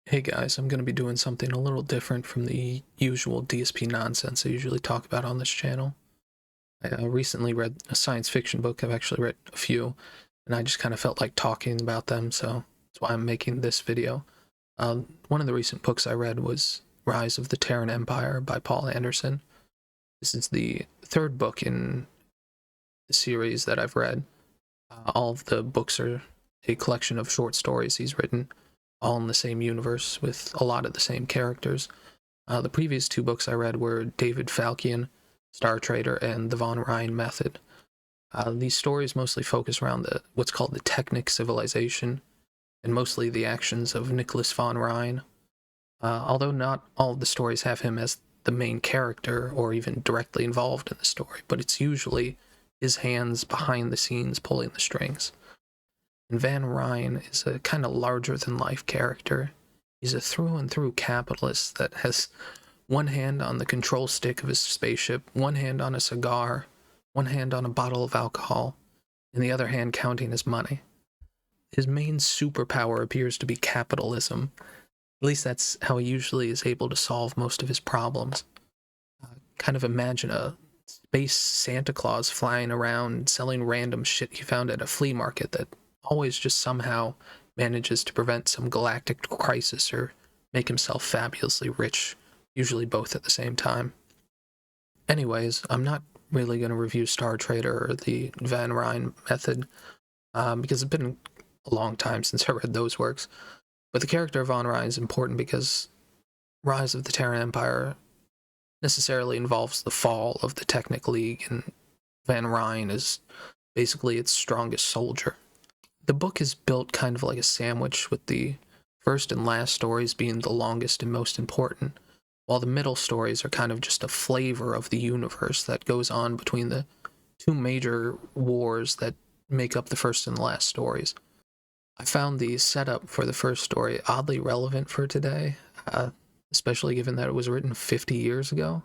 Hey guys, I'm going to be doing something a little different from the usual DSP nonsense I usually talk about on this channel. I recently read a science fiction book. I've actually read a few, and I just kind of felt like talking about them, so that's why I'm making this video. One of the recent books I read was Rise of the Terran Empire by Poul Anderson. This is the third book in the series that I've read. All of the books are a collection of short stories he's written, all in the same universe with a lot of the same characters. The previous two books I read were David Falkian, Star Trader, and The Von Rhine Method. These stories mostly focus around what's called the Technic civilization, and mostly the actions of Nicholas von Rhine. Although not all of the stories have him as the main character or even directly involved in the story, but it's usually his hands behind the scenes pulling the strings. And Van Rhine is a kind of larger than life character. He's a through and through capitalist that has one hand on the control stick of his spaceship, one hand on a cigar, one hand on a bottle of alcohol, and the other hand counting his money. His main superpower appears to be capitalism. At least that's how he usually is able to solve most of his problems. Kind of imagine a space Santa Claus flying around selling random shit he found at a flea market that always just somehow manages to prevent some galactic crisis or make himself fabulously rich, usually both at the same time. Anyways, I'm not really going to review Star Trader or the Van Rhine Method because it's been a long time since I read those works. But the character of Von Rhine is important because Rise of the Terran Empire necessarily involves the fall of the Technic League, and Van Rhine is basically its strongest soldier. The book is built kind of like a sandwich, with the first and last stories being the longest and most important, while the middle stories are kind of just a flavor of the universe that goes on between the two major wars that make up the first and last stories. I found the setup for the first story oddly relevant for today, especially given that it was written 50 years ago.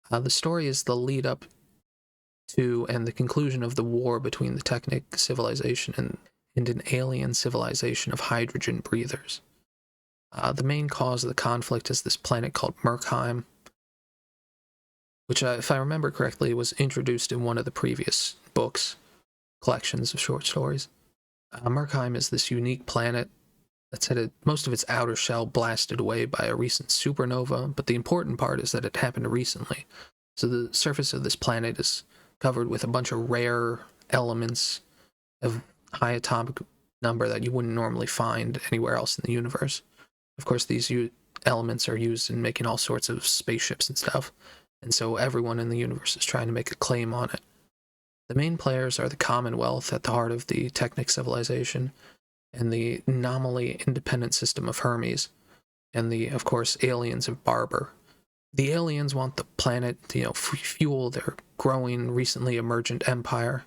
The story is the lead up to and the conclusion of the war between the Technic civilization and an alien civilization of hydrogen breathers. The main cause of the conflict is this planet called Merkheim, which, if I remember correctly, was introduced in one of the previous books, collections of short stories. Merkheim is this unique planet that's had most of its outer shell blasted away by a recent supernova, but the important part is that it happened recently. So the surface of this planet is covered with a bunch of rare elements of high atomic number that you wouldn't normally find anywhere else in the universe. Of course, these elements are used in making all sorts of spaceships and stuff, and so everyone in the universe is trying to make a claim on it. The main players are the Commonwealth at the heart of the Technic civilization, and the nominally independent system of Hermes, and the, of course, aliens of Barber. The aliens want the planet to, fuel their growing, recently emergent empire.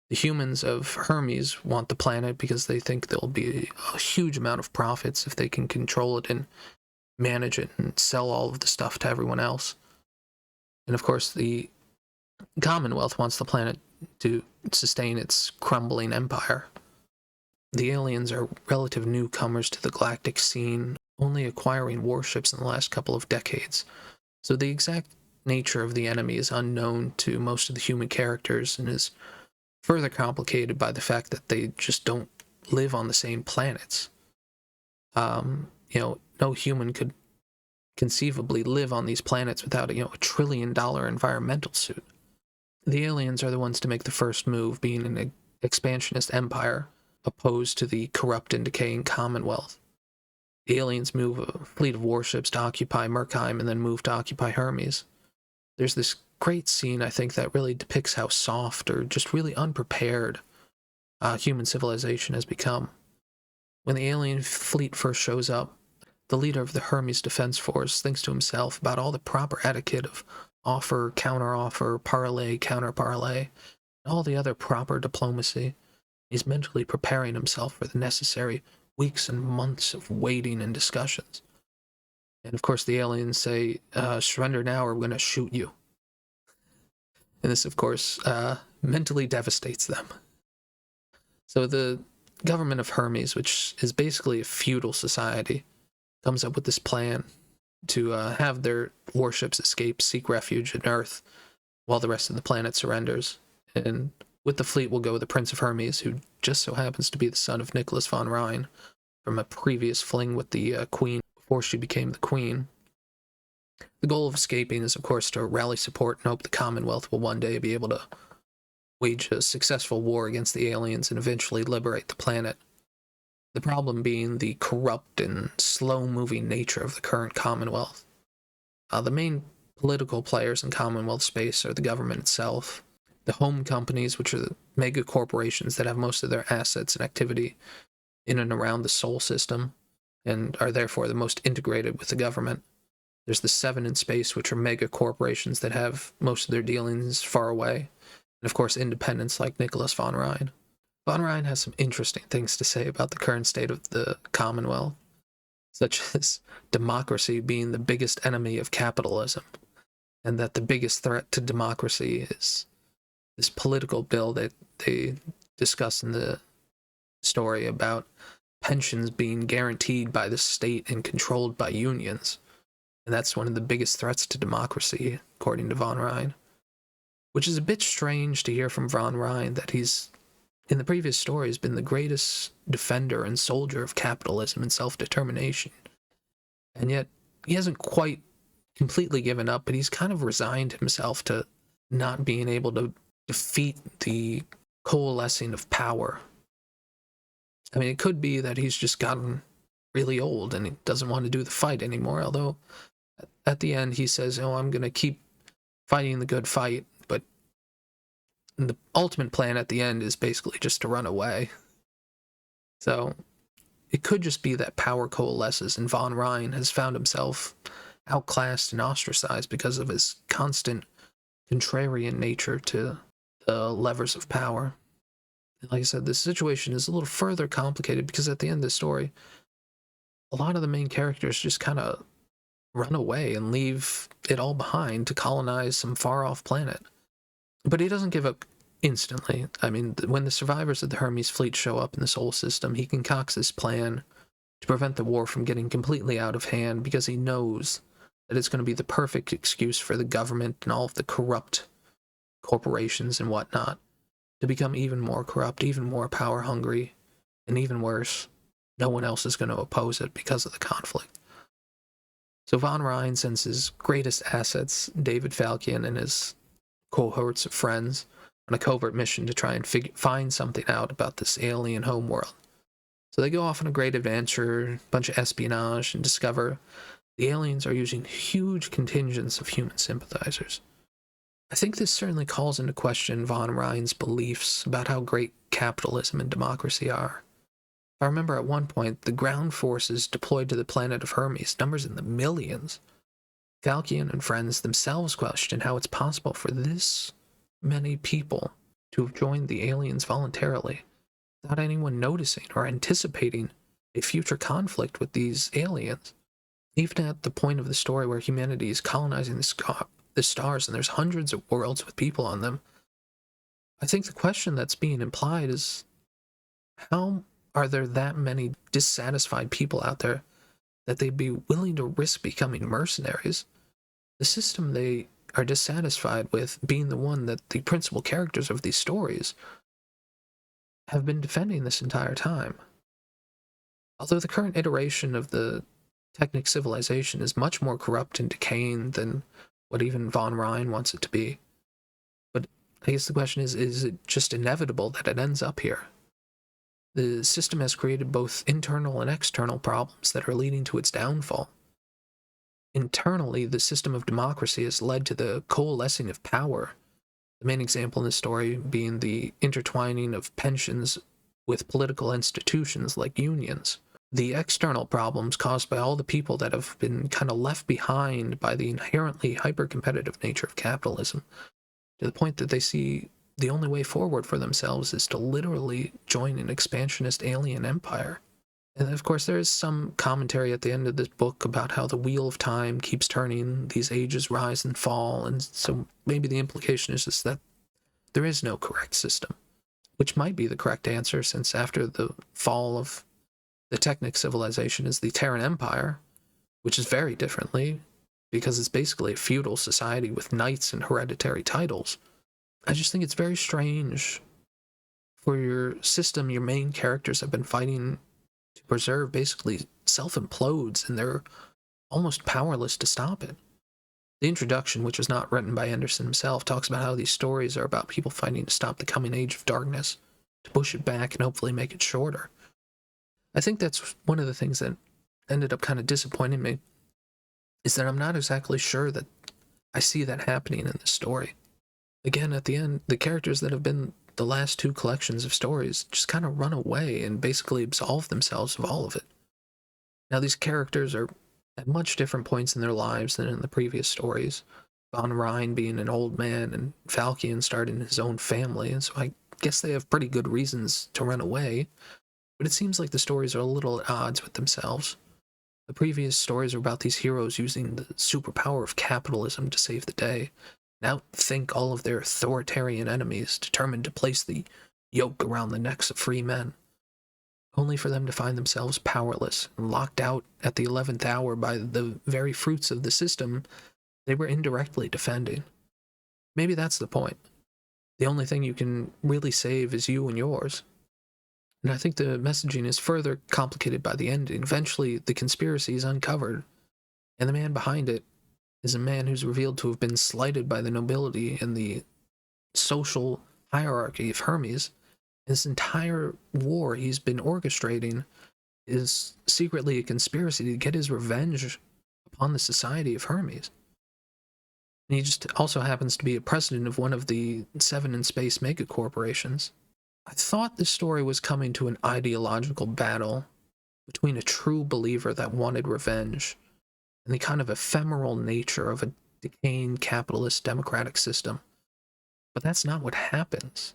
The humans of Hermes want the planet because they think there'll be a huge amount of profits if they can control it and manage it and sell all of the stuff to everyone else. And of course, the Commonwealth wants the planet to sustain its crumbling empire. The aliens are relative newcomers to the galactic scene, only acquiring warships in the last couple of decades. So the exact nature of the enemy is unknown to most of the human characters and is further complicated by the fact that they just don't live on the same planets. No human could conceivably live on these planets without a $1 trillion environmental suit. The aliens are the ones to make the first move, being an expansionist empire opposed to the corrupt and decaying Commonwealth. The aliens move a fleet of warships to occupy Merkheim and then move to occupy Hermes. There's this great scene, I think, that really depicts how soft or just really unprepared human civilization has become. When the alien fleet first shows up, the leader of the Hermes Defense Force thinks to himself about all the proper etiquette of offer, counteroffer, parlay, counterparlay, and all the other proper diplomacy. He's mentally preparing himself for the necessary weeks and months of waiting and discussions. And of course, the aliens say, surrender now or we're going to shoot you. And this, of course, mentally devastates them. So the government of Hermes, which is basically a feudal society, comes up with this plan to have their warships escape, seek refuge on Earth, while the rest of the planet surrenders. And with the fleet will go the Prince of Hermes, who just so happens to be the son of Nicholas von Rhine from a previous fling with the Queen before she became the Queen. The goal of escaping is, of course, to rally support and hope the Commonwealth will one day be able to wage a successful war against the aliens and eventually liberate the planet. The problem being the corrupt and slow-moving nature of the current Commonwealth. The main political players in Commonwealth space are the government itself, the home companies, which are the mega corporations that have most of their assets and activity in and around the Sol system, and are therefore the most integrated with the government. There's the Seven in space, which are mega corporations that have most of their dealings far away, and of course independents like Nicholas von Rhine. Von Rhine has some interesting things to say about the current state of the Commonwealth, such as democracy being the biggest enemy of capitalism, and that the biggest threat to democracy is this political bill that they discuss in the story about pensions being guaranteed by the state and controlled by unions. And that's one of the biggest threats to democracy, according to von Rhine. Which is a bit strange to hear from von Rhine that he's, in the previous story, has been the greatest defender and soldier of capitalism and self-determination. And yet, he hasn't quite completely given up, but he's kind of resigned himself to not being able to defeat the coalescing of power. I mean, it could be that he's just gotten really old and he doesn't want to do the fight anymore, although at the end he says, oh, I'm going to keep fighting the good fight, but the ultimate plan at the end is basically just to run away. So it could just be that power coalesces and von Rhine has found himself outclassed and ostracized because of his constant contrarian nature to the levers of power. And like I said, this situation is a little further complicated because at the end of the story, a lot of the main characters just kind of run away and leave it all behind to colonize some far-off planet. But he doesn't give up instantly. I mean, when the survivors of the Hermes fleet show up in the Sol system, he concocts this plan to prevent the war from getting completely out of hand because he knows that it's going to be the perfect excuse for the government and all of the corrupt corporations and whatnot to become even more corrupt, even more power-hungry, and even worse, no one else is going to oppose it because of the conflict. So von Rhine sends his greatest assets, David Falkian and his cohorts of friends, on a covert mission to try and find something out about this alien homeworld. So they go off on a great adventure, a bunch of espionage, and discover the aliens are using huge contingents of human sympathizers. I think this certainly calls into question von Rhine's beliefs about how great capitalism and democracy are. I remember at one point, the ground forces deployed to the planet of Hermes, numbers in the millions. Falkian and friends themselves question how it's possible for this many people to have joined the aliens voluntarily, without anyone noticing or anticipating a future conflict with these aliens. Even at the point of the story where humanity is colonizing the stars and there's hundreds of worlds with people on them, I think the question that's being implied is, how are there that many dissatisfied people out there that they'd be willing to risk becoming mercenaries? The system they are dissatisfied with being the one that the principal characters of these stories have been defending this entire time. Although the current iteration of the Technic civilization is much more corrupt and decaying than what even von Rhine wants it to be. But I guess the question is it just inevitable that it ends up here? The system has created both internal and external problems that are leading to its downfall. Internally, the system of democracy has led to the coalescing of power, the main example in this story being the intertwining of pensions with political institutions like unions. The external problems caused by all the people that have been kind of left behind by the inherently hyper-competitive nature of capitalism, to the point that they see the only way forward for themselves is to literally join an expansionist alien empire. And of course, there is some commentary at the end of this book about how the wheel of time keeps turning, these ages rise and fall, and so maybe the implication is just that there is no correct system, which might be the correct answer, since after the fall of the Technic civilization is the Terran Empire, which is very differently because it's basically a feudal society with knights and hereditary titles. I just think it's very strange for your system your main characters have been fighting to preserve basically self-implodes, and they're almost powerless to stop it. The introduction, which was not written by Anderson himself, talks about how these stories are about people fighting to stop the coming age of darkness, to push it back and hopefully make it shorter. I think that's one of the things that ended up kind of disappointing me, is that I'm not exactly sure that I see that happening in this story. Again, at the end, the characters that have been the last two collections of stories just kind of run away and basically absolve themselves of all of it. Now, these characters are at much different points in their lives than in the previous stories. Von Rhine being an old man and Falkian starting his own family, and so I guess they have pretty good reasons to run away, but it seems like the stories are a little at odds with themselves. The previous stories are about these heroes using the superpower of capitalism to save the day, and outthink all of their authoritarian enemies, determined to place the yoke around the necks of free men, only for them to find themselves powerless and locked out at the 11th hour by the very fruits of the system they were indirectly defending. Maybe that's the point. The only thing you can really save is you and yours. And I think the messaging is further complicated by the ending. Eventually, the conspiracy is uncovered, and the man behind it is a man who's revealed to have been slighted by the nobility and the social hierarchy of Hermes. This entire war he's been orchestrating is secretly a conspiracy to get his revenge upon the society of Hermes. And he just also happens to be a president of one of the 7 in space megacorporations. I thought this story was coming to an ideological battle between a true believer that wanted revenge and the kind of ephemeral nature of a decaying capitalist democratic system. But that's not what happens.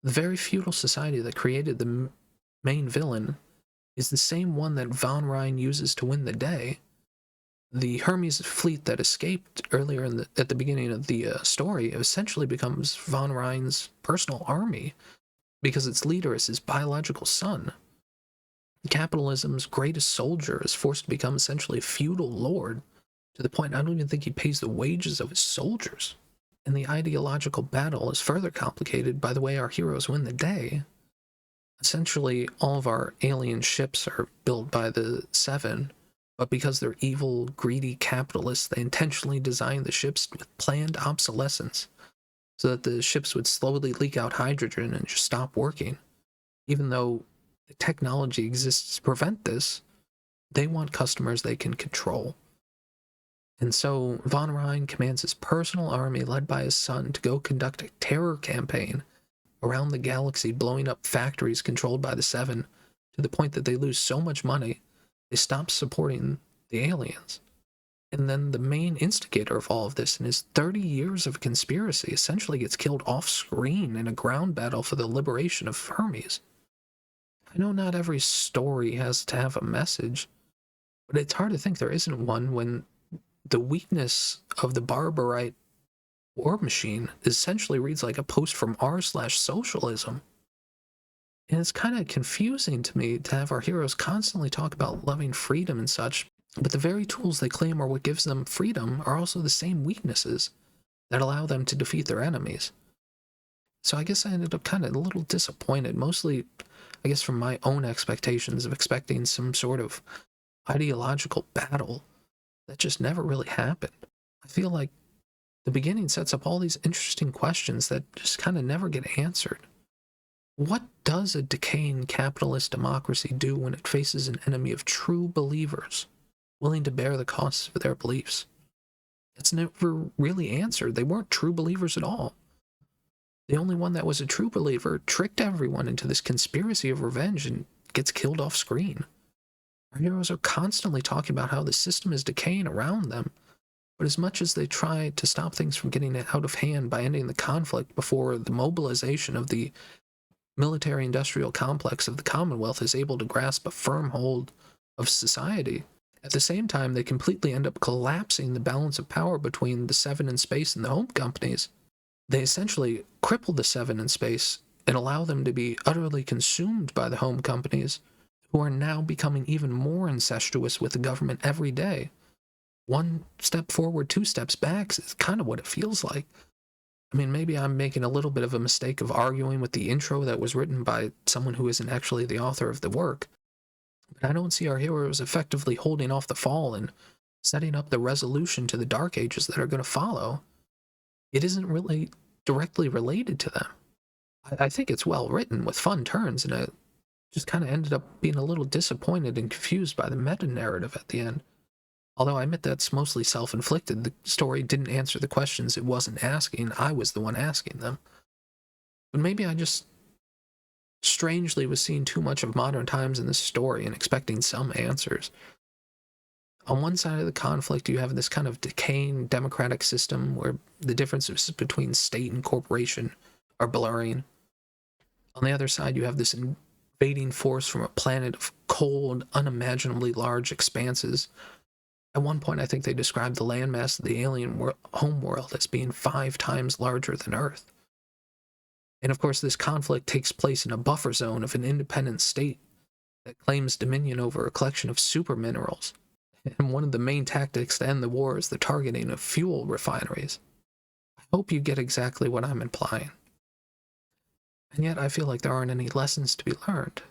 The very feudal society that created the main villain is the same one that Von Rhine uses to win the day. The Hermes fleet that escaped earlier at the beginning of the story essentially becomes Von Rhine's personal army, because its leader is his biological son. Capitalism's greatest soldier is forced to become essentially a feudal lord, to the point I don't even think he pays the wages of his soldiers. And the ideological battle is further complicated by the way our heroes win the day. Essentially, all of our alien ships are built by the 7, but because they're evil, greedy capitalists, they intentionally design the ships with planned obsolescence, so that the ships would slowly leak out hydrogen and just stop working. Even though the technology exists to prevent this, they want customers they can control. And so Von Rhine commands his personal army led by his son to go conduct a terror campaign around the galaxy, blowing up factories controlled by the 7 to the point that they lose so much money they stop supporting the aliens. And then the main instigator of all of this, in his 30 years of conspiracy, essentially gets killed off-screen in a ground battle for the liberation of Hermes. I know not every story has to have a message, but it's hard to think there isn't one when the weakness of the Barbarite war machine essentially reads like a post from r/socialism. And it's kind of confusing to me to have our heroes constantly talk about loving freedom and such, but the very tools they claim are what gives them freedom are also the same weaknesses that allow them to defeat their enemies. So I guess I ended up kind of a little disappointed, mostly, I guess, from my own expectations of expecting some sort of ideological battle that just never really happened. I feel like the beginning sets up all these interesting questions that just kind of never get answered. What does a decaying capitalist democracy do when it faces an enemy of true believers, willing to bear the costs of their beliefs? It's never really answered. They weren't true believers at all. The only one that was a true believer tricked everyone into this conspiracy of revenge and gets killed off screen. Our heroes are constantly talking about how the system is decaying around them, but as much as they try to stop things from getting out of hand by ending the conflict before the mobilization of the military-industrial complex of the Commonwealth is able to grasp a firm hold of society, at the same time they completely end up collapsing the balance of power between the 7 in space and the home companies. They essentially cripple the 7 in space and allow them to be utterly consumed by the home companies, who are now becoming even more incestuous with the government every day. One step forward, two steps back is kind of what it feels like. I mean, maybe I'm making a little bit of a mistake of arguing with the intro that was written by someone who isn't actually the author of the work, but I don't see our heroes effectively holding off the fall and setting up the resolution to the Dark Ages that are going to follow. It isn't really directly related to them. I think it's well written with fun turns, and I just kind of ended up being a little disappointed and confused by the meta narrative at the end. Although I admit that's mostly self-inflicted, the story didn't answer the questions it wasn't asking, I was the one asking them. But maybe I just strangely was seeing too much of modern times in this story and expecting some answers. On one side of the conflict, you have this kind of decaying democratic system where the differences between state and corporation are blurring. On the other side, you have this invading force from a planet of cold, unimaginably large expanses. At one point, I think they described the landmass of the alien homeworld as being 5 times larger than Earth. And of course, this conflict takes place in a buffer zone of an independent state that claims dominion over a collection of super minerals. And one of the main tactics to end the war is the targeting of fuel refineries. I hope you get exactly what I'm implying. And yet, I feel like there aren't any lessons to be learned.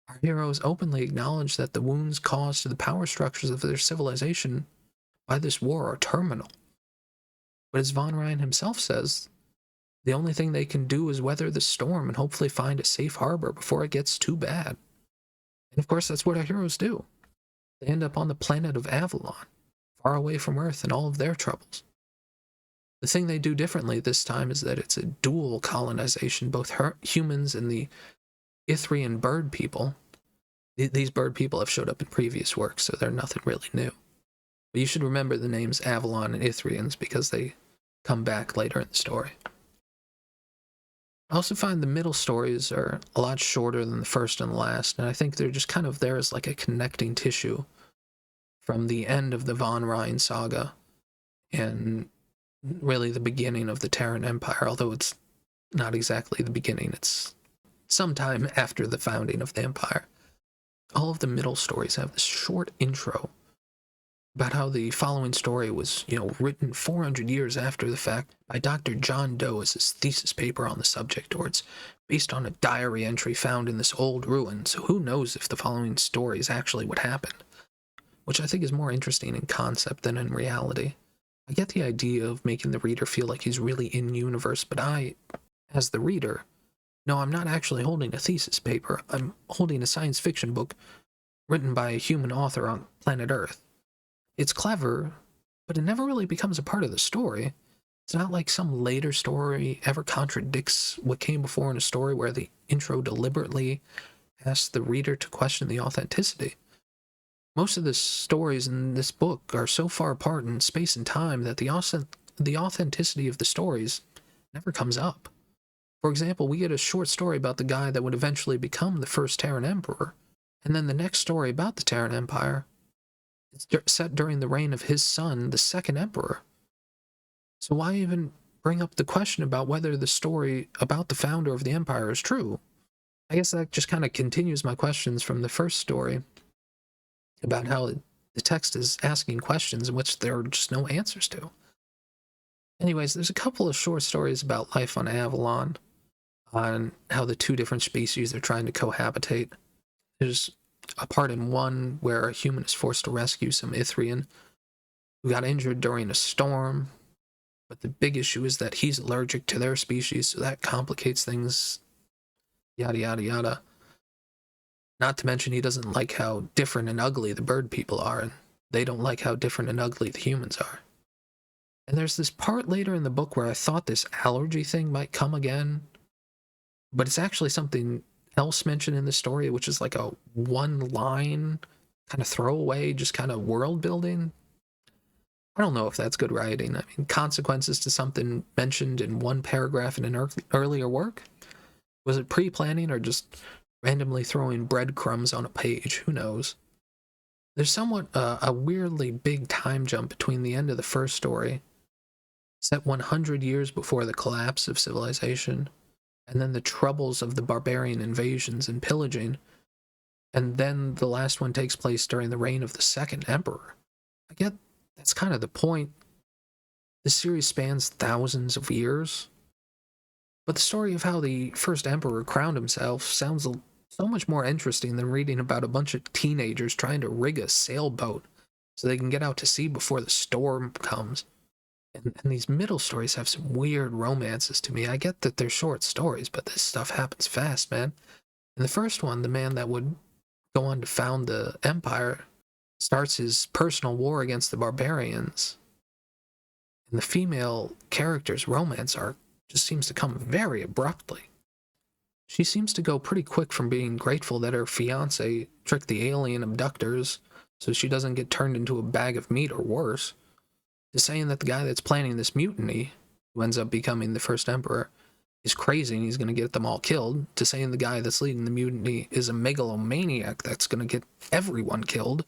Our heroes openly acknowledge that the wounds caused to the power structures of their civilization by this war are terminal. But as Von Ryan himself says, the only thing they can do is weather the storm and hopefully find a safe harbor before it gets too bad. And of course, that's what our heroes do. They end up on the planet of Avalon, far away from Earth and all of their troubles. The thing they do differently this time is that it's a dual colonization, both humans and the Ithrian bird people. These bird people have showed up in previous works, so they're nothing really new. But you should remember the names Avalon and Ithrians because they come back later in the story. I also find the middle stories are a lot shorter than the first and the last, and I think they're just kind of there as like a connecting tissue from the end of the Von Ryan saga and really the beginning of the Terran Empire, although it's not exactly the beginning, it's sometime after the founding of the Empire. All of the middle stories have this short intro about how the following story was, written 400 years after the fact by Dr. John Doe as his thesis paper on the subject, or it's based on a diary entry found in this old ruin, so who knows if the following story is actually what happened, which I think is more interesting in concept than in reality. I get the idea of making the reader feel like he's really in universe, but I, as the reader, no, I'm not actually holding a thesis paper. I'm holding a science fiction book written by a human author on planet Earth. It's clever, but it never really becomes a part of the story. It's not like some later story ever contradicts what came before in a story where the intro deliberately asks the reader to question the authenticity. Most of the stories in this book are so far apart in space and time that the authenticity of the stories never comes up. For example, we get a short story about the guy that would eventually become the first Terran Emperor, and then the next story about the Terran Empire is set during the reign of his son, the second Emperor. So why even bring up the question about whether the story about the founder of the Empire is true? I guess that just kind of continues my questions from the first story about how the text is asking questions in which there are just no answers to. Anyways, there's a couple of short stories about life on Avalon, on how the two different species are trying to cohabitate. There's a part in one where a human is forced to rescue some Ithrian who got injured during a storm, but the big issue is that he's allergic to their species, so that complicates things, yada yada yada. Not to mention he doesn't like how different and ugly the bird people are, and they don't like how different and ugly the humans are. And there's this part later in the book where I thought this allergy thing might come again, but it's actually something else mentioned in the story, which is like a one-line kind of throwaway, just kind of world building. I don't know if that's good writing. I mean, consequences to something mentioned in one paragraph in an earlier work? Was it pre-planning or just randomly throwing breadcrumbs on a page? Who knows? There's somewhat a weirdly big time jump between the end of the first story, set 100 years before the collapse of civilization, and then the troubles of the barbarian invasions and pillaging, And then the last one takes place during the reign of the second emperor. I get that's kind of the point. The series spans thousands of years, but the story of how the first emperor crowned himself sounds so much more interesting than reading about a bunch of teenagers trying to rig a sailboat so they can get out to sea before the storm comes. And these middle stories have some weird romances to me. I get that they're short stories, but this stuff happens fast, man. In the first one, the man that would go on to found the empire starts his personal war against the barbarians. And the female character's romance arc just seems to come very abruptly. She seems to go pretty quick from being grateful that her fiancé tricked the alien abductors so she doesn't get turned into a bag of meat or worse, to saying that the guy that's planning this mutiny, who ends up becoming the first emperor, is crazy and he's going to get them all killed, to saying the guy that's leading the mutiny is a megalomaniac that's going to get everyone killed,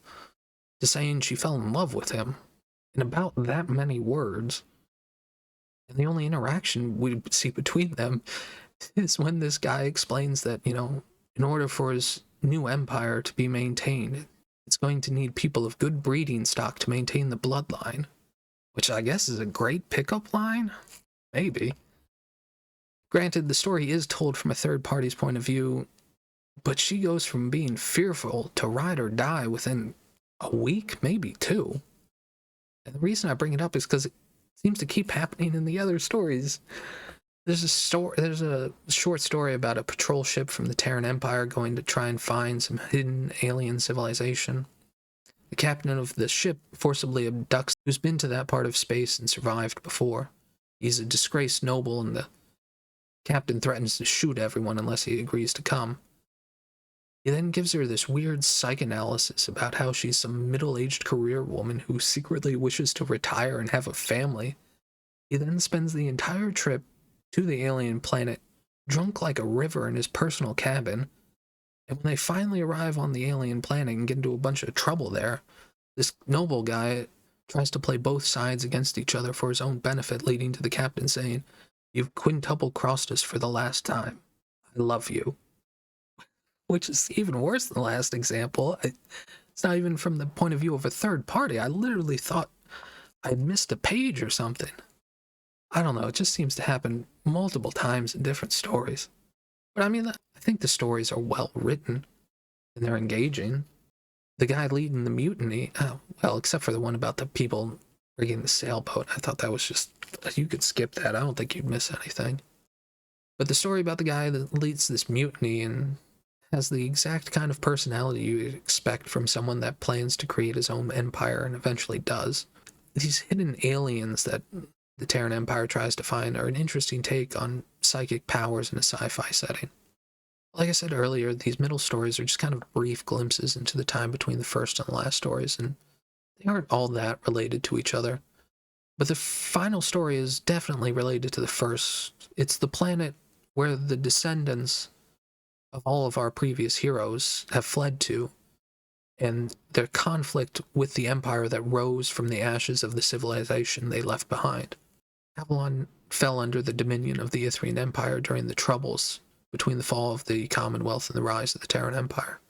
to saying she fell in love with him. In about that many words. And the only interaction we see between them is when this guy explains that, in order for his new empire to be maintained, it's going to need people of good breeding stock to maintain the bloodline. Which I guess is a great pickup line? Maybe. Granted, the story is told from a third party's point of view, but she goes from being fearful to ride or die within a week, maybe two. And the reason I bring it up is because it seems to keep happening in the other stories. There's a short story about a patrol ship from the Terran Empire going to try and find some hidden alien civilization. The captain of the ship forcibly abducts who's been to that part of space and survived before. He's a disgraced noble, and the captain threatens to shoot everyone unless he agrees to come. He then gives her this weird psychoanalysis about how she's some middle-aged career woman who secretly wishes to retire and have a family. He then spends the entire trip to the alien planet drunk like a river in his personal cabin, and when they finally arrive on the alien planet and get into a bunch of trouble there, this noble guy tries to play both sides against each other for his own benefit, leading to the captain saying, "You've quintuple crossed us for the last time. I love you." Which is even worse than the last example. It's not even from the point of view of a third party. I literally thought I'd missed a page or something. I don't know, it just seems to happen multiple times in different stories. But I mean, I think the stories are well written, and they're engaging. The guy leading the mutiny, well, except for the one about the people rigging the sailboat, I thought that was just, you could skip that. I don't think you'd miss anything. But the story about the guy that leads this mutiny and has the exact kind of personality you expect from someone that plans to create his own empire and eventually does. These hidden aliens that the Terran Empire tries to find are an interesting take on psychic powers in a sci-fi setting. Like I said earlier, these middle stories are just kind of brief glimpses into the time between the first and the last stories, and they aren't all that related to each other. But the final story is definitely related to the first. It's the planet where the descendants of all of our previous heroes have fled to, and their conflict with the empire that rose from the ashes of the civilization they left behind. Avalon fell under the dominion of the Ithrian Empire during the Troubles between the fall of the Commonwealth and the rise of the Terran Empire.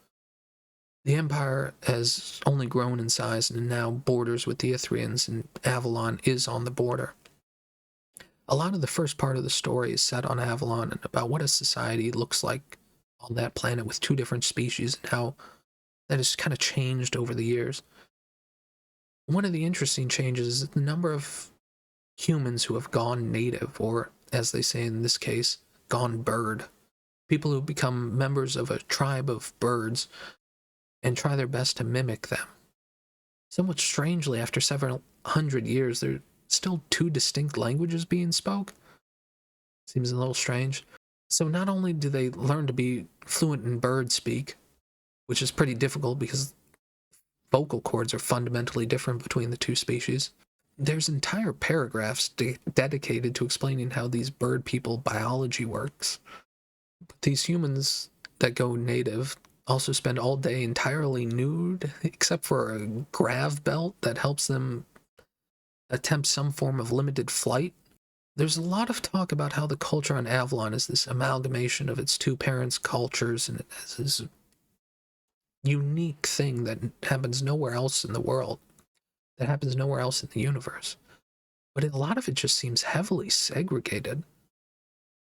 The Empire has only grown in size and now borders with the Ithrians, and Avalon is on the border. A lot of the first part of the story is set on Avalon and about what a society looks like on that planet with two different species and how that has kind of changed over the years. One of the interesting changes is the number of humans who have gone native, or as they say in this case, gone bird. People who become members of a tribe of birds and try their best to mimic them. Somewhat strangely, after several hundred years, there are still two distinct languages being spoke. Seems a little strange. So not only do they learn to be fluent in bird speak, which is pretty difficult because vocal cords are fundamentally different between the two species, there's entire paragraphs dedicated to explaining how these bird people biology works. But these humans that go native also spend all day entirely nude, except for a grav belt that helps them attempt some form of limited flight. There's a lot of talk about how the culture on Avalon is this amalgamation of its two parents' cultures, and it has unique thing that happens nowhere else in the world, that happens nowhere else in the universe. But a lot of it just seems heavily segregated.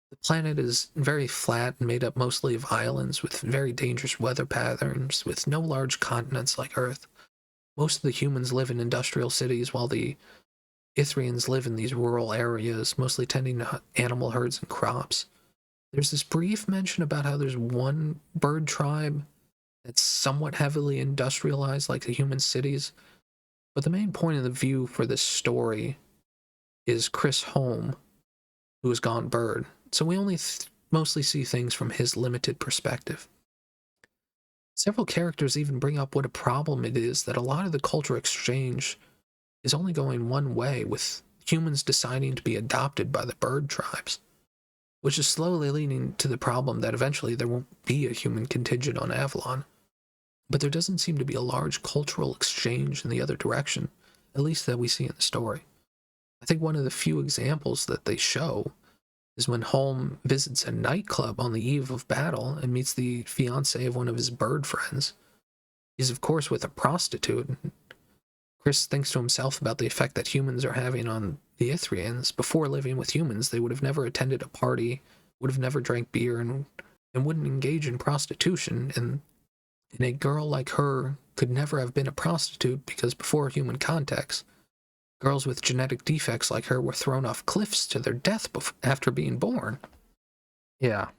The planet is very flat and made up mostly of islands with very dangerous weather patterns, with no large continents like Earth. Most of the humans live in industrial cities, while the Ithrians live in these rural areas, mostly tending to animal herds and crops. There's this brief mention about how there's one bird tribe that's somewhat heavily industrialized, like the human cities. But the main point of the view for this story is Chris Holm, who has gone bird. So we only mostly see things from his limited perspective. Several characters even bring up what a problem it is that a lot of the culture exchange is only going one way, with humans deciding to be adopted by the bird tribes, which is slowly leading to the problem that eventually there won't be a human contingent on Avalon. But there doesn't seem to be a large cultural exchange in the other direction, at least that we see in the story. I think one of the few examples that they show is when Holm visits a nightclub on the eve of battle and meets the fiancée of one of his bird friends. He's, of course, with a prostitute. Chris thinks to himself about the effect that humans are having on the Ithrians. Before living with humans, they would have never attended a party, would have never drank beer, and wouldn't engage in prostitution. And a girl like her could never have been a prostitute because before human contacts, girls with genetic defects like her were thrown off cliffs to their death after being born. Yeah,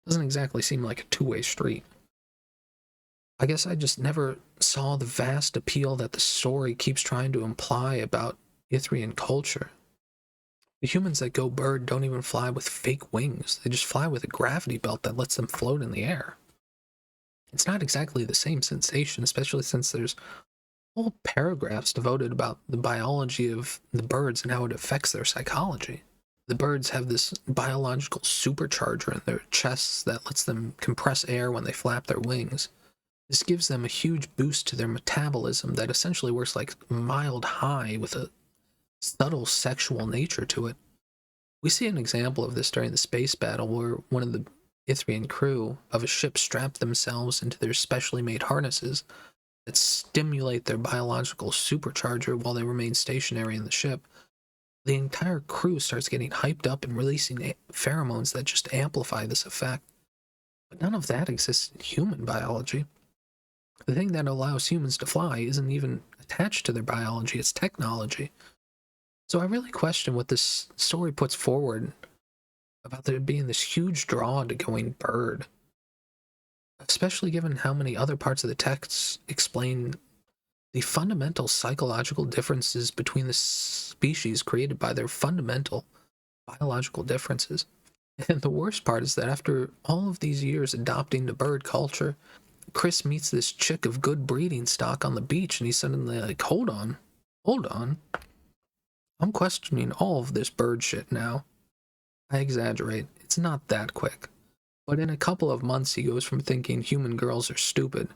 doesn't exactly seem like a two-way street. I guess I just never saw the vast appeal that the story keeps trying to imply about Ithrian culture. The humans that go bird don't even fly with fake wings. They just fly with a gravity belt that lets them float in the air. It's not exactly the same sensation, especially since there's whole paragraphs devoted about the biology of the birds and how it affects their psychology. The birds have this biological supercharger in their chests that lets them compress air when they flap their wings. This gives them a huge boost to their metabolism that essentially works like a mild high with a subtle sexual nature to it. We see an example of this during the space battle where one of the Ithrian crew of a ship strapped themselves into their specially made harnesses that stimulate their biological supercharger while they remain stationary in the ship. The entire crew starts getting hyped up and releasing pheromones that just amplify this effect. But none of that exists in human biology. The thing that allows humans to fly isn't even attached to their biology, it's technology. So I really question what this story puts forward about there being this huge draw to going bird, especially given how many other parts of the text explain the fundamental psychological differences between the species created by their fundamental biological differences. And the worst part is that after all of these years adopting the bird culture, Chris meets this chick of good breeding stock on the beach, and he's suddenly like, hold on. I'm questioning all of this bird shit now. I exaggerate. It's not that quick. But in a couple of months, he goes from thinking human girls are stupid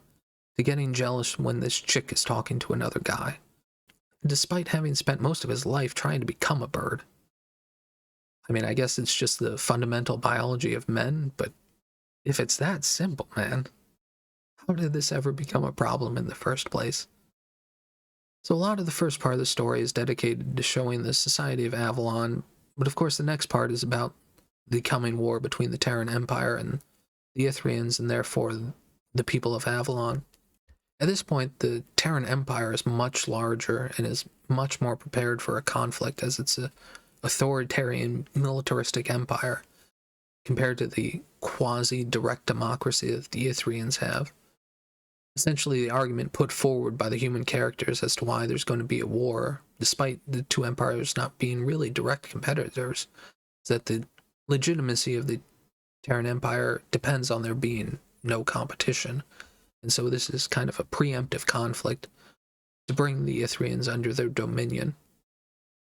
to getting jealous when this chick is talking to another guy, despite having spent most of his life trying to become a bird. I mean, I guess it's just the fundamental biology of men, but if it's that simple, man, how did this ever become a problem in the first place? So a lot of the first part of the story is dedicated to showing the society of Avalon, but of course the next part is about the coming war between the Terran Empire and the Ithrians, and therefore the people of Avalon. At this point, the Terran Empire is much larger and is much more prepared for a conflict, as it's an authoritarian, militaristic empire compared to the quasi-direct democracy that the Ithrians have. Essentially, the argument put forward by the human characters as to why there's going to be a war, despite the two empires not being really direct competitors, is that the legitimacy of the Terran Empire depends on there being no competition. And so this is kind of a preemptive conflict to bring the Ithrians under their dominion.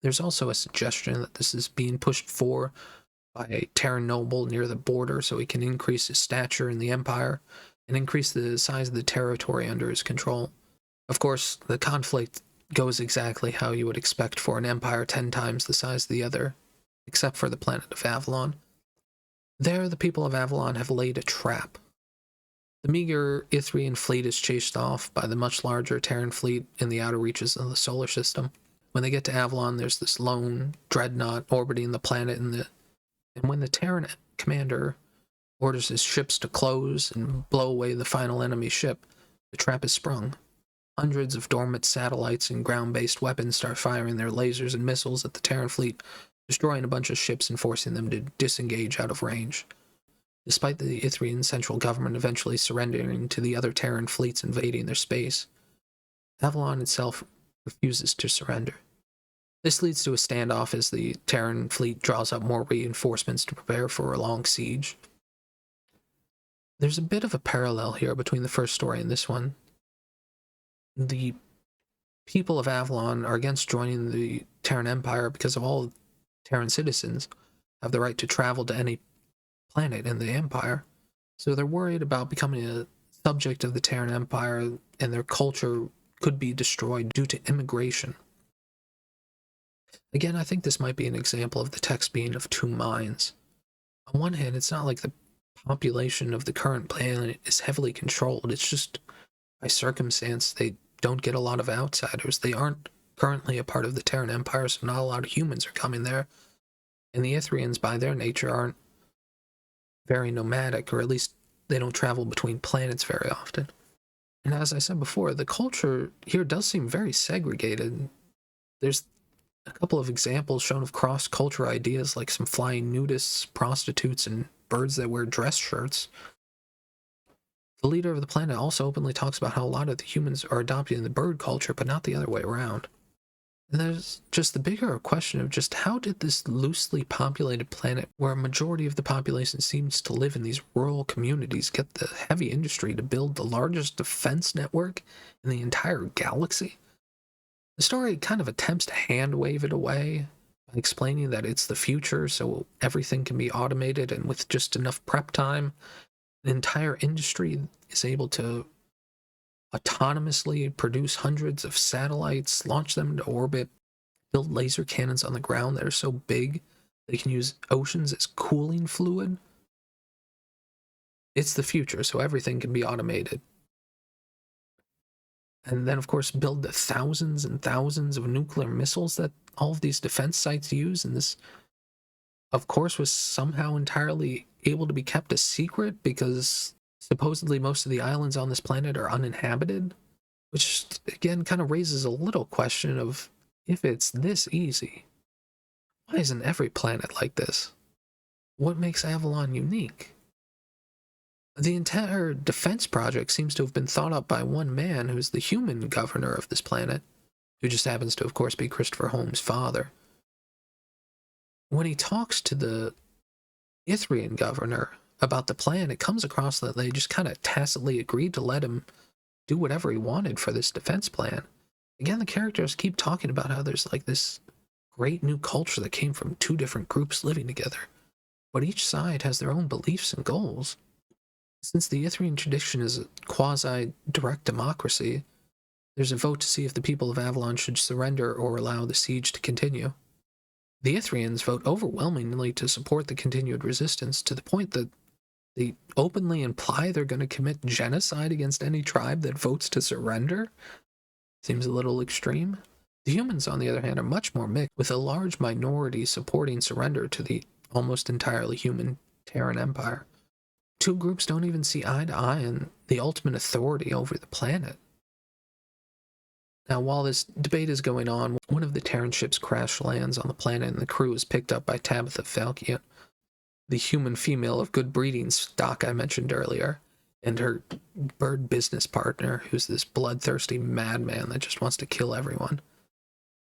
There's also a suggestion that this is being pushed for by a Terran noble near the border so he can increase his stature in the Empire and increase the size of the territory under his control. Of course, the conflict goes exactly how you would expect for an empire 10 times the size of the other, except for the planet of Avalon. There, the people of Avalon have laid a trap. The meager Ithrian fleet is chased off by the much larger Terran fleet in the outer reaches of the solar system. When they get to Avalon, there's this lone dreadnought orbiting the planet, and when the Terran commander orders his ships to close and blow away the final enemy ship, the trap is sprung. Hundreds of dormant satellites and ground-based weapons start firing their lasers and missiles at the Terran fleet, destroying a bunch of ships and forcing them to disengage out of range. Despite the Ithrian central government eventually surrendering to the other Terran fleets invading their space, Avalon itself refuses to surrender. This leads to a standoff as the Terran fleet draws up more reinforcements to prepare for a long siege. There's a bit of a parallel here between the first story and this one. The people of Avalon are against joining the Terran Empire because of all Terran citizens have the right to travel to any planet in the Empire. So they're worried about becoming a subject of the Terran Empire, and their culture could be destroyed due to immigration. Again, I think this might be an example of the text being of two minds. On one hand, it's not like the population of the current planet is heavily controlled. It's just by circumstance they don't get a lot of outsiders. They aren't currently a part of the Terran Empire, so not a lot of humans are coming there. And the Ithrians, by their nature, aren't very nomadic, or at least they don't travel between planets very often. And as I said before, the culture here does seem very segregated. There's a couple of examples shown of cross-culture ideas, like some flying nudists, prostitutes, and birds that wear dress shirts. The leader of the planet also openly talks about how a lot of the humans are adopting the bird culture, but not the other way around. And there's just the bigger question of just how did this loosely populated planet, where a majority of the population seems to live in these rural communities, get the heavy industry to build the largest defense network in the entire galaxy? The story kind of attempts to hand-wave it away by explaining that it's the future, so everything can be automated, and with just enough prep time, an entire industry is able to autonomously produce hundreds of satellites, launch them into orbit, build laser cannons on the ground that are so big they can use oceans as cooling fluid. It's the future, so everything can be automated. And then, of course, build the thousands and thousands of nuclear missiles that all of these defense sites use, and this, of course, was somehow entirely able to be kept a secret because supposedly most of the islands on this planet are uninhabited, which again kind of raises a little question of, if it's this easy, why isn't every planet like this? What makes Avalon unique? The entire defense project seems to have been thought up by one man who's the human governor of this planet, who just happens to, of course, be Christopher Holmes' father. When he talks to the Ithrian governor about the plan, it comes across that they just kind of tacitly agreed to let him do whatever he wanted for this defense plan. Again, the characters keep talking about how there's like this great new culture that came from two different groups living together, but each side has their own beliefs and goals. Since the Ithrian tradition is a quasi-direct democracy, there's a vote to see if the people of Avalon should surrender or allow the siege to continue. The Ithrians vote overwhelmingly to support the continued resistance, to the point that they openly imply they're going to commit genocide against any tribe that votes to surrender. Seems a little extreme. The humans, on the other hand, are much more mixed, with a large minority supporting surrender to the almost entirely human Terran Empire. Two groups don't even see eye to eye on the ultimate authority over the planet. Now, while this debate is going on, one of the Terran ships crash lands on the planet, and the crew is picked up by Tabitha Falcon, the human female of good breeding stock I mentioned earlier, and her bird business partner, who's this bloodthirsty madman that just wants to kill everyone.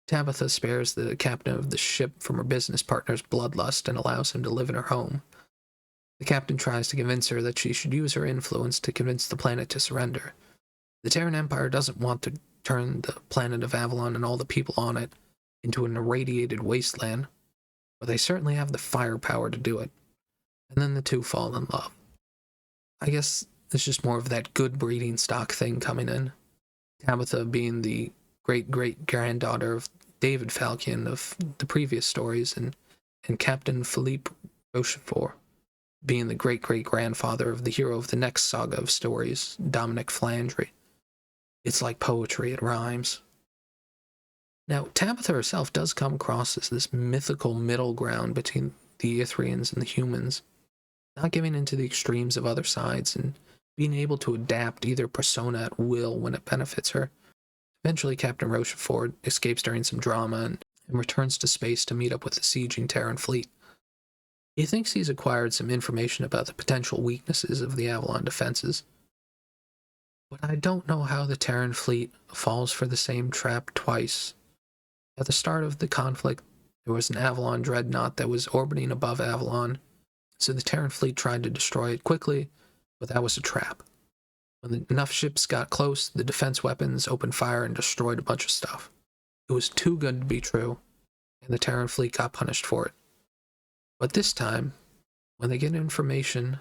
Tabitha spares the captain of the ship from her business partner's bloodlust and allows him to live in her home. The captain tries to convince her that she should use her influence to convince the planet to surrender. The Terran Empire doesn't want to turn the planet of Avalon and all the people on it into an irradiated wasteland, but they certainly have the firepower to do it. And then the two fall in love. I guess it's just more of that good breeding stock thing coming in. Tabitha being the great-great-granddaughter of David Falcon of the previous stories, and Captain Philippe Rochefort. being the great-great-grandfather of the hero of the next saga of stories, Dominic Flandry. It's like poetry, it rhymes. Now, Tabitha herself does come across as this mythical middle ground between the Ithrians and the humans, not giving into the extremes of other sides and being able to adapt either persona at will when it benefits her. Eventually, Captain Rochefort escapes during some drama and returns to space to meet up with the sieging Terran fleet. He thinks he's acquired some information about the potential weaknesses of the Avalon defenses, but I don't know how the Terran fleet falls for the same trap twice. At the start of the conflict, there was an Avalon dreadnought that was orbiting above Avalon, so the Terran fleet tried to destroy it quickly, but that was a trap. When enough ships got close, the defense weapons opened fire and destroyed a bunch of stuff. It was too good to be true, and the Terran fleet got punished for it. But this time, when they get information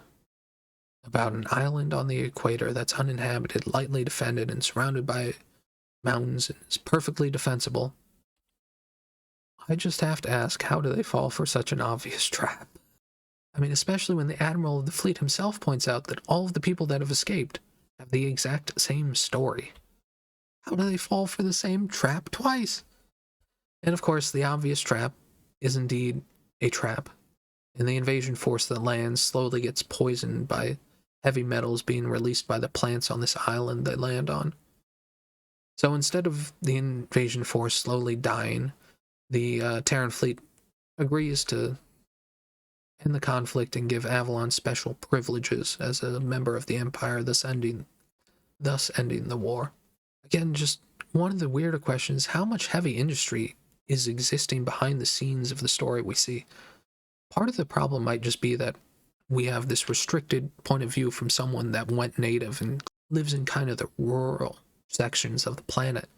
about an island on the equator that's uninhabited, lightly defended, and surrounded by mountains, and is perfectly defensible, I just have to ask, how do they fall for such an obvious trap? I mean, especially when the admiral of the fleet himself points out that all of the people that have escaped have the exact same story. How do they fall for the same trap twice? And of course, the obvious trap is indeed a trap, and the invasion force that lands slowly gets poisoned by heavy metals being released by the plants on this island they land on. So instead of the invasion force slowly dying, the Terran fleet agrees to end the conflict and give Avalon special privileges as a member of the Empire, thus ending the war. Again, just one of the weirder questions, how much heavy industry is existing behind the scenes of the story we see? Part of the problem might just be that we have this restricted point of view from someone that went native and lives in kind of the rural sections of the planet.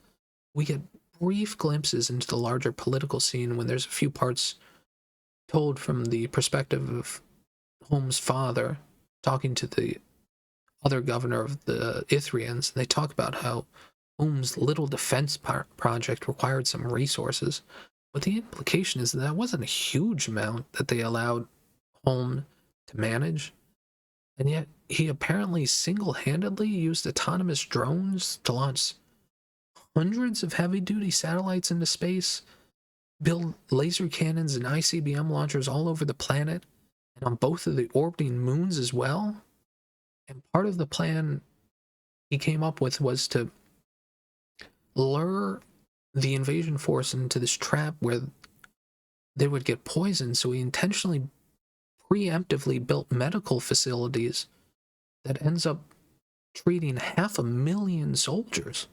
We get brief glimpses into the larger political scene when there's a few parts told from the perspective of Holmes' father talking to the other governor of the Ithrians. They talk about how Holmes' little defense project required some resources, but the implication is that wasn't a huge amount that they allowed Holmes to manage, and yet he apparently single-handedly used autonomous drones to launch hundreds of heavy-duty satellites into space, build laser cannons and ICBM launchers all over the planet, and on both of the orbiting moons as well. And part of the plan he came up with was to lure the invasion force into this trap where they would get poisoned, so he intentionally preemptively built medical facilities that ends up treating 500,000 soldiers.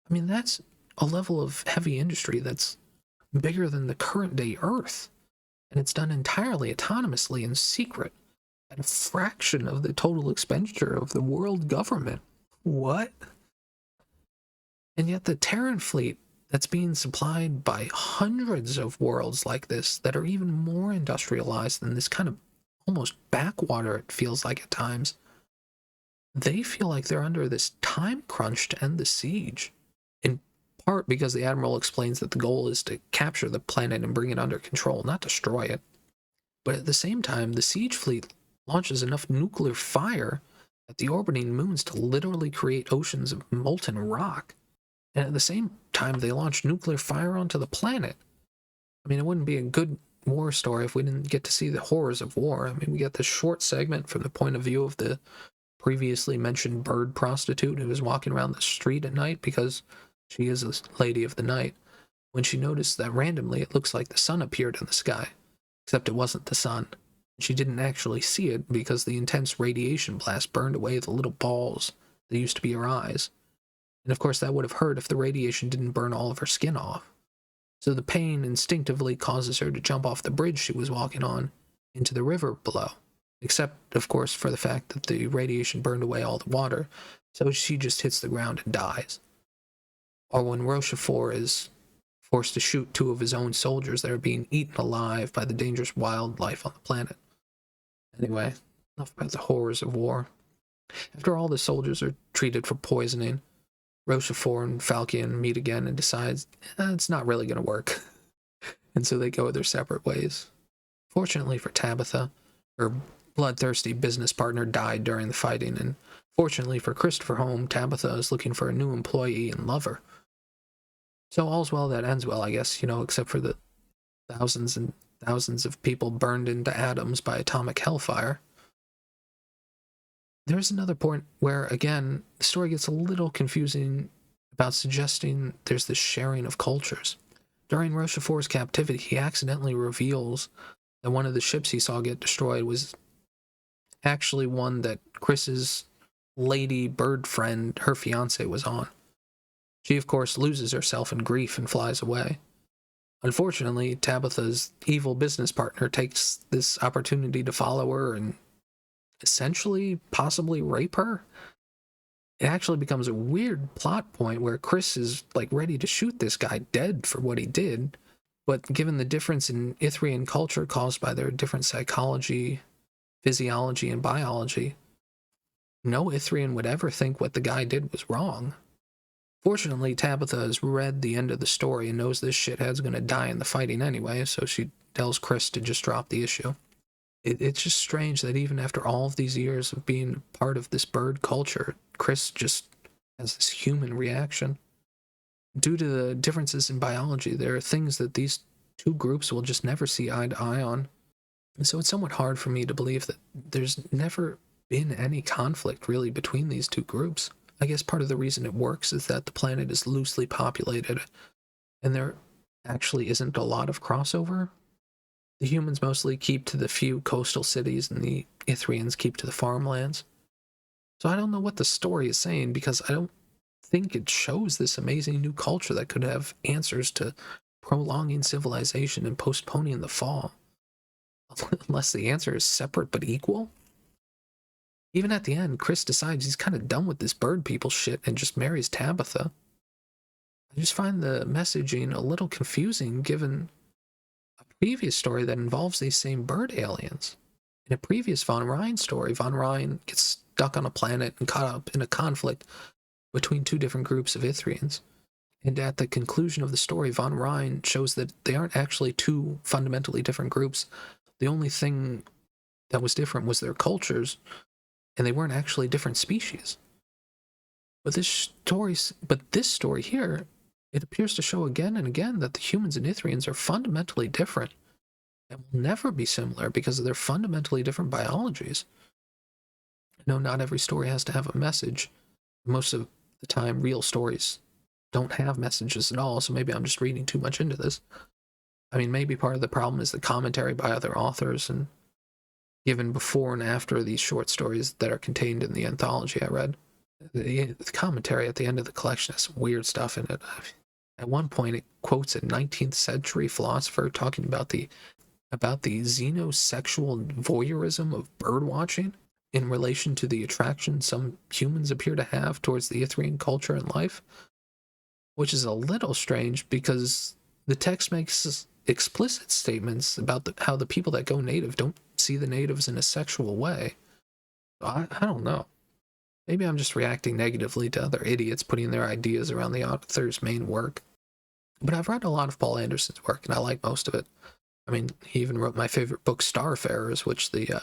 I mean, that's a level of heavy industry that's bigger than the current day Earth, and it's done entirely autonomously in secret at a fraction of the total expenditure of the world government. What? And yet the Terran fleet that's being supplied by hundreds of worlds like this that are even more industrialized than this kind of almost backwater, it feels like at times, they feel like they're under this time crunch to end the siege. In part because the Admiral explains that the goal is to capture the planet and bring it under control, not destroy it. But at the same time, the siege fleet launches enough nuclear fire at the orbiting moons to literally create oceans of molten rock. And at the same time, they launch nuclear fire onto the planet. I mean, it wouldn't be a good war story if we didn't get to see the horrors of war. I mean, we get this short segment from the point of view of the previously mentioned bird prostitute who was walking around the street at night because she is a lady of the night, when she noticed that randomly it looks like the sun appeared in the sky, except it wasn't the sun. She didn't actually see it because the intense radiation blast burned away the little balls that used to be her eyes. And of course that would have hurt if the radiation didn't burn all of her skin off. So the pain instinctively causes her to jump off the bridge she was walking on into the river below. Except, of course, for the fact that the radiation burned away all the water, so she just hits the ground and dies. Or when Rochefort is forced to shoot 2 of his own soldiers that are being eaten alive by the dangerous wildlife on the planet. Anyway, enough about the horrors of war. After all the soldiers are treated for poisoning, Rochefort and Falcon meet again and decides it's not really going to work. And so they go their separate ways. Fortunately for Tabitha, her bloodthirsty business partner died during the fighting, and fortunately for Christopher Home, Tabitha is looking for a new employee and lover. So all's well that ends well, I guess, except for the thousands and thousands of people burned into atoms by atomic hellfire. There's another point where, again, the story gets a little confusing about suggesting there's this sharing of cultures. During Rochefort's captivity, he accidentally reveals that one of the ships he saw get destroyed was actually one that Chris's lady bird friend, her fiance, was on. She, of course, loses herself in grief and flies away. Unfortunately, Tabitha's evil business partner takes this opportunity to follow her and essentially, possibly rape her. It actually becomes a weird plot point where Chris is ready to shoot this guy dead for what he did, but given the difference in Ithrian culture caused by their different psychology, physiology, and biology, no Ithrian would ever think what the guy did was wrong. Fortunately, Tabitha has read the end of the story and knows this shithead's gonna die in the fighting anyway, so she tells Chris to just drop the issue. It's just strange that even after all of these years of being part of this bird culture, Chris just has this human reaction. Due to the differences in biology, there are things that these two groups will just never see eye to eye on. And so it's somewhat hard for me to believe that there's never been any conflict really between these two groups. I guess part of the reason it works is that the planet is loosely populated and there actually isn't a lot of crossover. The humans mostly keep to the few coastal cities and the Ithrians keep to the farmlands. So I don't know what the story is saying because I don't think it shows this amazing new culture that could have answers to prolonging civilization and postponing the fall. Unless the answer is separate but equal. Even at the end, Chris decides he's kind of done with this bird people shit and just marries Tabitha. I just find the messaging a little confusing given a previous story that involves these same bird aliens. In a previous Von Rhine story, Von Rhine gets stuck on a planet and caught up in a conflict between two different groups of Ithrians. And at the conclusion of the story, Von Rhine shows that they aren't actually two fundamentally different groups. The only thing that was different was their cultures, and they weren't actually different species. But this story here, it appears to show again and again that the humans and Ithrians are fundamentally different and will never be similar because of their fundamentally different biologies. No, not every story has to have a message. Most of the time, real stories don't have messages at all, so maybe I'm just reading too much into this. I mean, maybe part of the problem is the commentary by other authors and given before and after these short stories that are contained in the anthology I read. The commentary at the end of the collection has some weird stuff in it. At one point, it quotes a 19th century philosopher talking about the xenosexual voyeurism of bird watching in relation to the attraction some humans appear to have towards the Ithrian culture and life, which is a little strange because the text makes explicit statements about how the people that go native don't see the natives in a sexual way. I don't know. Maybe I'm just reacting negatively to other idiots putting their ideas around the author's main work. But I've read a lot of Poul Anderson's work, and I like most of it. I mean, he even wrote my favorite book, Starfarers, which the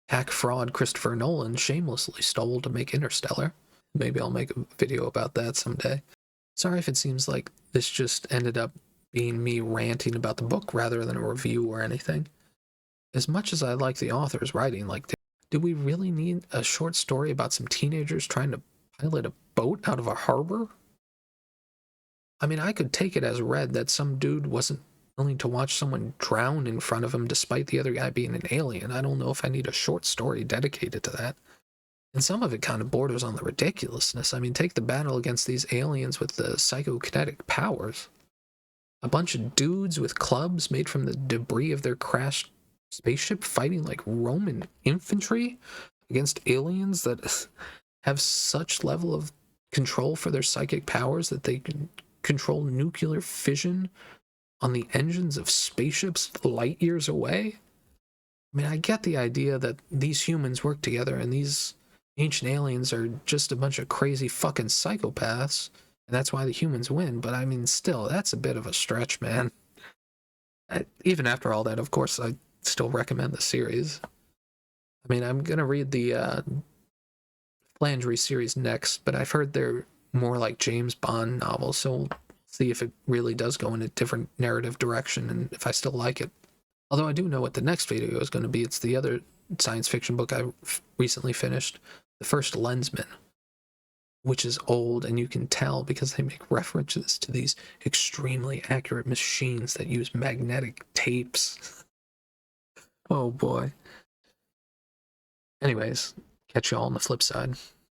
hack fraud Christopher Nolan shamelessly stole to make Interstellar. Maybe I'll make a video about that someday. Sorry if it seems like this just ended up being me ranting about the book rather than a review or anything. As much as I like the author's writing, do we really need a short story about some teenagers trying to pilot a boat out of a harbor? I mean, I could take it as read that some dude wasn't willing to watch someone drown in front of him despite the other guy being an alien. I don't know if I need a short story dedicated to that. And some of it kind of borders on the ridiculousness. I mean, take the battle against these aliens with the psychokinetic powers. A bunch of dudes with clubs made from the debris of their crashed spaceship fighting like Roman infantry against aliens that have such level of control for their psychic powers that they can control nuclear fission on the engines of spaceships light years away. I mean, I get the idea that these humans work together and these ancient aliens are just a bunch of crazy fucking psychopaths, and that's why the humans win, but I mean, still, that's a bit of a stretch, man. Even after all that, of course, I still recommend the series. I mean, I'm gonna read the Flandry series next, but I've heard they're more like James Bond novels, so we'll see if it really does go in a different narrative direction and if I still like it. Although I do know what the next video is going to be. It's the other science fiction book I recently finished, The First Lensman, which is old, and you can tell because they make references to these extremely accurate machines that use magnetic tapes. Oh boy. Anyways, catch you all on the flip side.